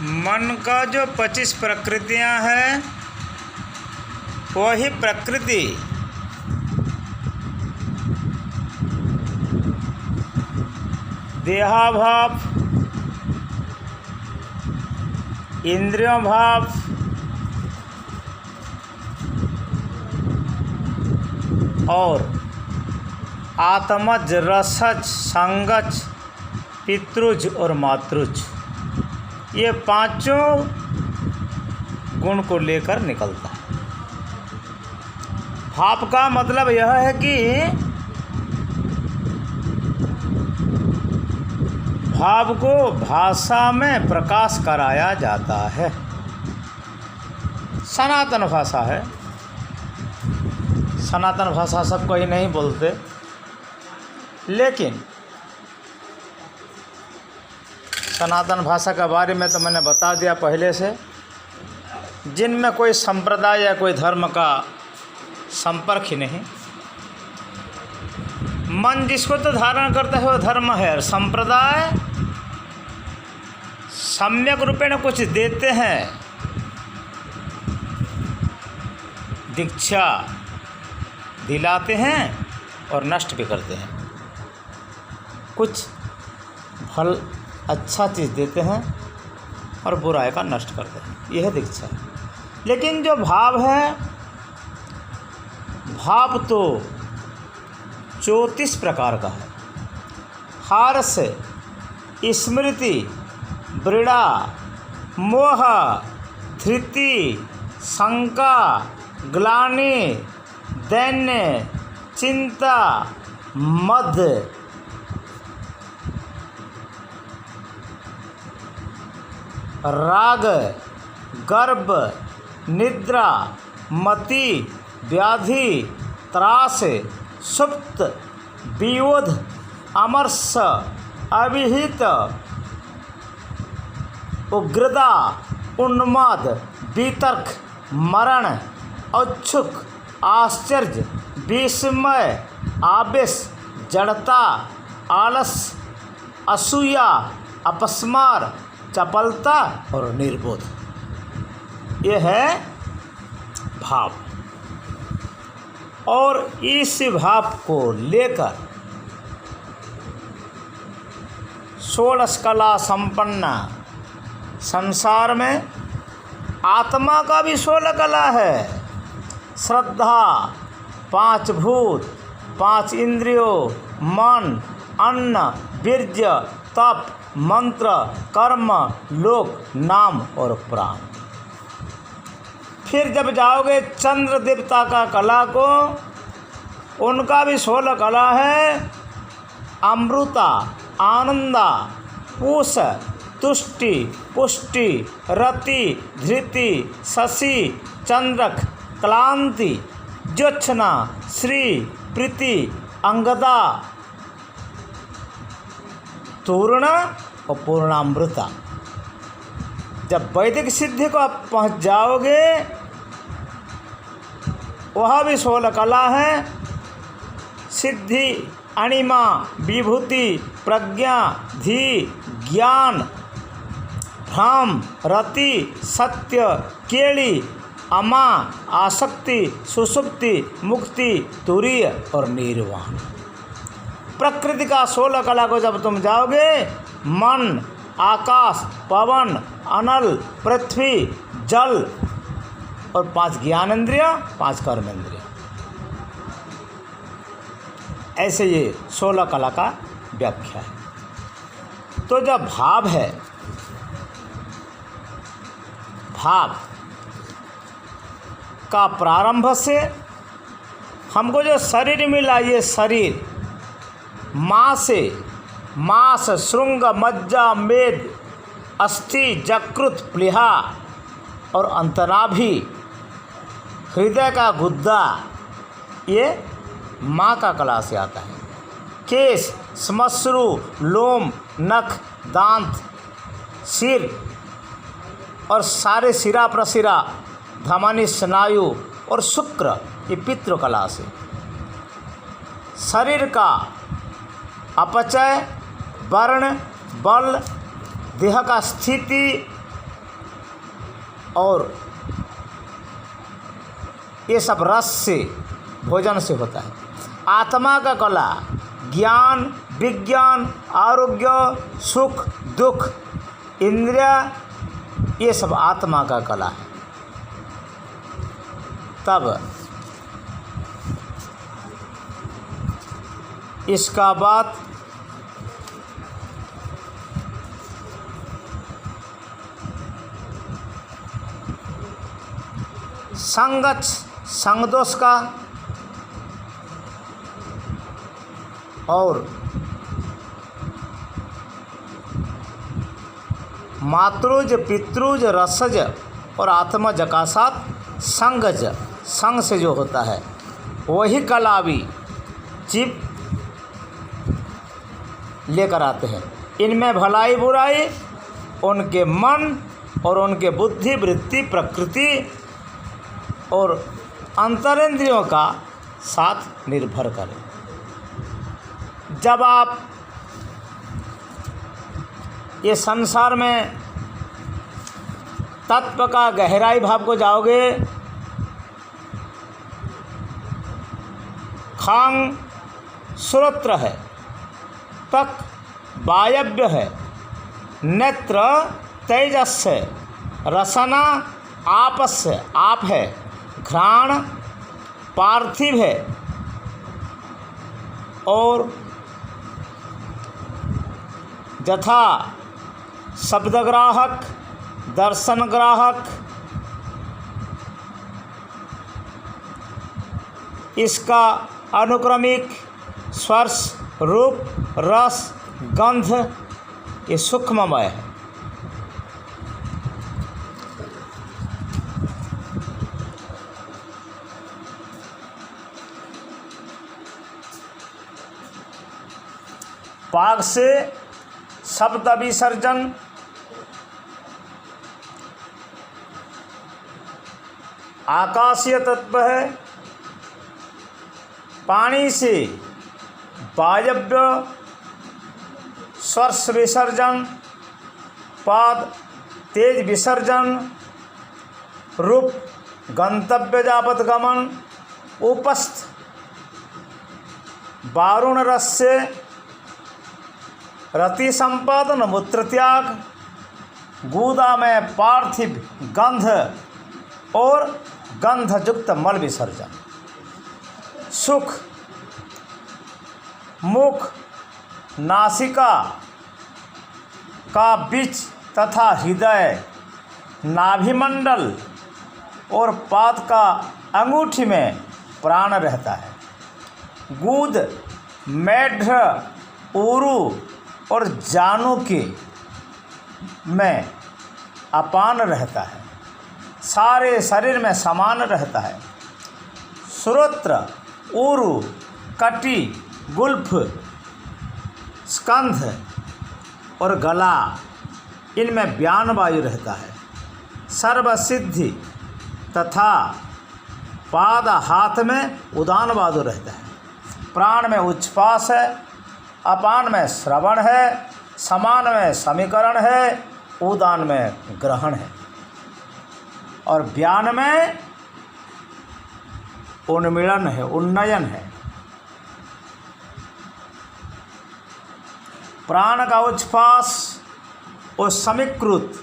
मन का जो 25 प्रकृतियां हैं वही प्रकृति देहाभाव, इंद्रियों भाव, और आत्मज, रसज, संगज, पितृज और मातृज, ये पांचों गुण को लेकर निकलता है। भाव का मतलब यह है कि भाव को भाषा में प्रकाश कराया जाता है। सनातन भाषा है। सनातन भाषा सबको ही नहीं बोलते, लेकिन सनातन भाषा के बारे में तो मैंने बता दिया पहले से। जिनमें कोई संप्रदाय या कोई धर्म का संपर्क ही नहीं। मन जिसको तो धारण करता है वो धर्म है। और संप्रदाय सम्यक रूपेण कुछ देते हैं, दीक्षा दिलाते हैं और नष्ट भी करते हैं। कुछ फल अच्छा चीज़ देते हैं और बुराई का नष्ट करते हैं, यह दीक्षा है। लेकिन जो भाव है, भाव तो 34 प्रकार का है। हार्स, स्मृति, वृणा, मोह, धृति, शंका, ग्लानि, दैन्य, चिंता, मद, राग, गर्भ, निद्रा, मति, व्याधि, त्रास, सुप्त, वियोध, अमर्ष, अभिहित, उग्रता, उन्माद, वितर्क, मरण, औत्सुक, आश्चर्य, विस्मय, आवेश, जड़ता, आलस, असूया, अपस्मार, चपलता और निर्बोध, ये है भाव। और इस भाव को लेकर 16 कला संपन्न संसार में आत्मा का भी 16 कला है। श्रद्धा, 5 भूत, 5 इंद्रियों, मन, अन्न, वीर्य, तप, मंत्र, कर्म, लोक, नाम और प्राण। फिर जब जाओगे चंद्र देवता का कला को, उनका भी 16 कला है। अमृता, आनंदा, पूष, तुष्टि, पुष्टि, रति, धृति, शशि, चंद्रक, क्लांति, ज्योत्सना, श्री, प्रीति, अंगदा, तूर्ण और पूर्णामृता। जब वैदिक सिद्धि को आप पहुँच जाओगे, वह भी 16 कला है। सिद्धि, अणिमा, विभूति, प्रज्ञा, धी, ज्ञान, भ्रम, रति, सत्य, केली, अमा, आसक्ति, सुसुप्ति, मुक्ति, तुरीय और निर्वाण। प्रकृति का 16 कला को जब तुम जाओगे, मन, आकाश, पवन, अनल, पृथ्वी, जल और 5 ज्ञानेंद्रिय, 5 कर्मेंद्रिय, ऐसे ये 16 कला का व्याख्या है। तो जब भाव है, भाव का प्रारंभ से हमको जो शरीर मिला, ये शरीर मांस, श्रृंग, मज्जा, मेद, अस्थि, जकृत, प्लीहा और अंतनाभि, हृदय का गुद्दा, ये माँ का कला से आता है। केश, श्मश्रु, लोम, नख, दांत, सिर और सारे सिरा प्रसिरा, धमनी, स्नायु और शुक्र, ये पितृ कला से। शरीर का अपचय, वर्ण, बल, देह का स्थिति और ये सब रस से, भोजन से होता है। आत्मा का कला ज्ञान, विज्ञान, आरोग्य, सुख, दुख, इंद्रिय, ये सब आत्मा का कला है। तब इसका बात संगत संगदोष का और मातृज, पितृज, रसज और आत्मज का साथ संगज, संग से जो होता है वही कला भी जीव लेकर आते हैं। इनमें भलाई बुराई उनके मन और उनके बुद्धि, वृत्ति, प्रकृति और अंतरेंद्रियों का साथ निर्भर करें। जब आप ये संसार में तत्व का गहराई भाव को जाओगे, खांग श्रोत्र है, त्वक वायव्य है, नेत्र तेजस है, रसना आपस है, आप है, घ्राण पार्थिव है और यथा शब्दग्राहक, दर्शन ग्राहक, इसका अनुक्रमिक स्पर्श, रूप, रस, गंध, ये सूक्ष्ममय है। पाक से शब्द विसर्जन, आकाशीय तत्व है। पानी से वायव्य स्पर्श विसर्जन, पाद तेज विसर्जन, रूप गंतव्य जापत गमन, उपस्थ वारुण रस से रति संपादन, मूत्र त्याग, गुदा में पार्थिव गंध और गंधयुक्त मल विसर्जन, सुख मुख, नासिका का बीच तथा हृदय, नाभिमंडल और पाद का अंगूठी में प्राण रहता है। गूद, मेढ, उरु और जानु के में अपान रहता है। सारे शरीर में समान रहता है। श्रोत्र, उरु, कटी, गुल्फ, स्कंध और गला, इनमें व्यान वायु रहता है। सर्वसिद्धि तथा पाद हाथ में उदान वायु रहता है। प्राण में उच्छ्वास है, अपान में श्रवण है, समान में समीकरण है, उदान में ग्रहण है और व्यान में उन्मीलन है, उन्नयन है। प्राण का उच्छ्वास और समीकृत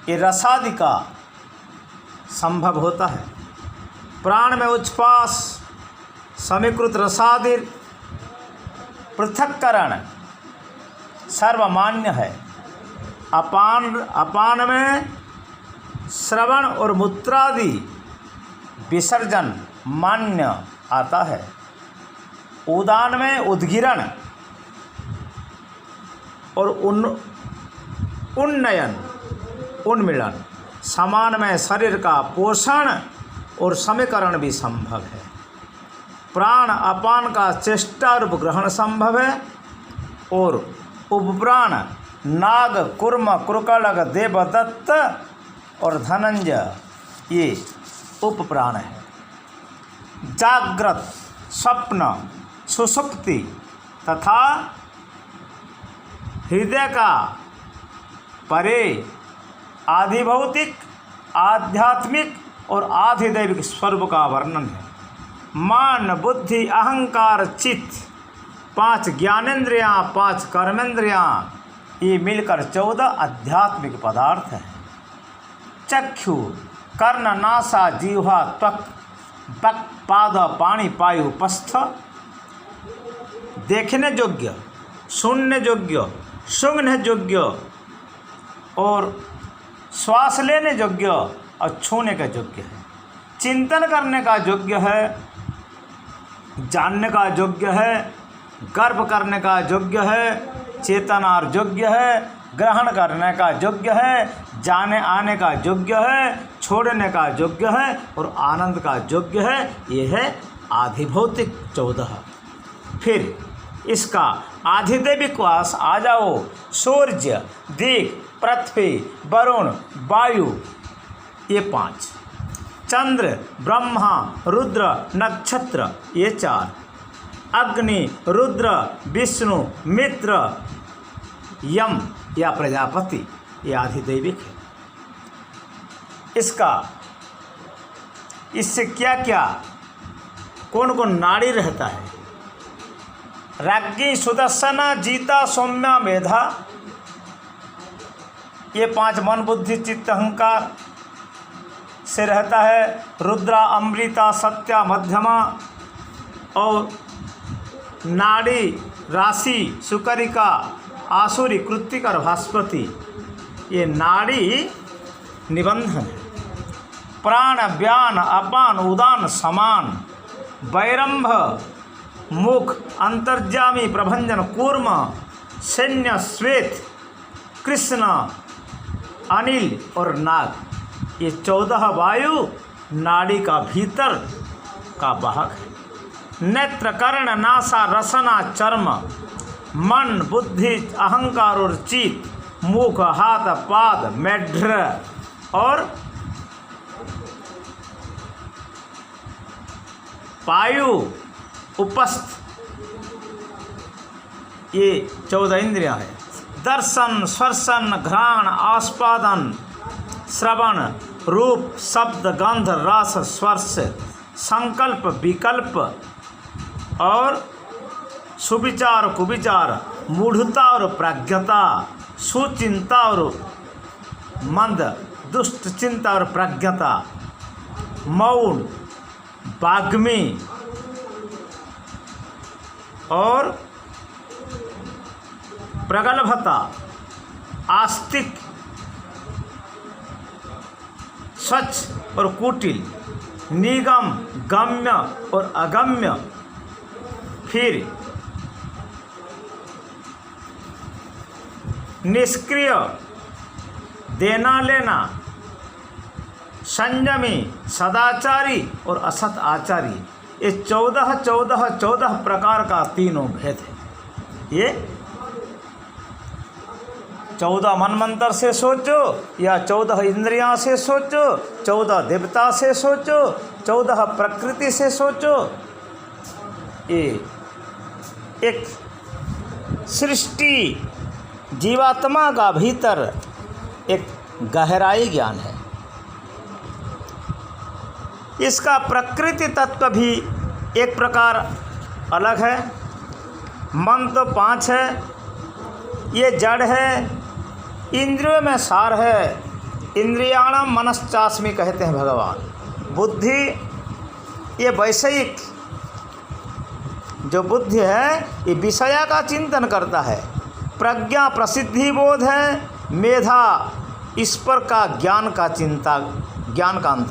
ये रसादि का संभव होता है। प्राण में उच्छ्वास, समीकृत रसादि पृथक्करण सर्वमान्य है। अपान में श्रवण और मूत्रादि विसर्जन मान्य आता है। उदान में उद्गिरण और उन्नयन, उन्मिलन, समान में शरीर का पोषण और समीकरण भी संभव है। प्राण अपान का चेष्टा रूप ग्रहण संभव है और उपप्राण नाग, कुर्म, कुरकलग, देवदत्त और धनंजय ये उपप्राण है। जागृत, स्वप्न, सुषुप्ति तथा हृदय का परे आधिभौतिक, आध्यात्मिक और आधिदैविक स्वरूप का वर्णन है। मान, बुद्धि, अहंकार, चित्त, 5 ज्ञानेंद्रियाँ, 5 कर्मेंद्रियाँ, ये मिलकर 14 आध्यात्मिक पदार्थ हैं। चक्षु, कर्ण, नासा, जीवा, त्वक, बक, पाद, पाणी, पायु, उपस्थ, देखने योग्य, सुनने योग्य, सूंघने योग्य और श्वास लेने योग्य और छूने का योग्य है। चिंतन करने का योग्य है, जानने का योग्य है, गर्व करने का योग्य है, चेतना योग्य है, ग्रहण करने का योग्य है, जाने आने का योग्य है, छोड़ने का योग्य है और आनंद का योग्य है। ये है आधिभौतिक 14। फिर इसका आधिदैविक वास आ जाओ। सूर्य, दिक्, पृथ्वी, वरुण, वायु, ये 5। चंद्र, ब्रह्मा, रुद्र, नक्षत्र, ये 4। अग्नि, रुद्र, विष्णु, मित्र, यम या प्रजापति, ये आधिदैविक है। इससे क्या क्या कौन कौन नाड़ी रहता है? राज्ञी, सुदर्शना, जीता, सौम्या, मेधा, ये 5 मन, बुद्धि, चित्त, अहंकार से रहता है। रुद्रा, अमृता, सत्या, मध्यमा और नाड़ी, राशि, सुकरिका, आसुरी, कृत्तिका और भास्पति, ये नाड़ी निबंधन है। प्राण, व्यान, अपान, उदान, समान, वैरंभ, मुख, अंतर्जामी, प्रभंजन, कूर्म, सैन्य, श्वेत, कृष्ण, अनिल और नाग, ये 14 वायु नाड़ी का भीतर का वाहक है। नेत्र, कर्ण, नासा, रसना, चर्म, मन, बुद्धि, अहंकार और चित्त, मुख, हाथ, पाद, मेढ्र और पायु, उपस्थ, ये 14 इंद्रियां हैं। दर्शन, स्पर्शन, घ्राण, आस्वादन, श्रवण, रूप, शब्द, गंध, रस, स्पर्श, संकल्प, विकल्प और सुविचार, कुविचार, मूढ़ता और प्रज्ञता, सुचिंता और मंद, दुष्ट चिंता और प्रज्ञता, मौन, वाग्मी और प्रगल्भता, आस्तिक, स्वच्छ और कुटिल, निगम, गम्य और अगम्य। फिर निष्क्रिय, देना लेना, संयमी, सदाचारी और असत आचारी, ये 14 प्रकार का तीनों भेद है। ये 14 मनमंत्र से सोचो या 14 इंद्रियां से सोचो, 14 देवता से सोचो, 14 प्रकृति से सोचो, ये एक सृष्टि जीवात्मा का भीतर एक गहराई ज्ञान है। इसका प्रकृति तत्व भी एक प्रकार अलग है। मन तो 5 है, ये जड़ है, इंद्रियों में सार है। इंद्रियाणाम मनश्चास्मि कहते हैं भगवान। बुद्धि, ये वैषयिक जो बुद्धि है ये विषया का चिंतन करता है। प्रज्ञा प्रसिद्धि बोध है। मेधा ईश्वर का ज्ञान का अंतर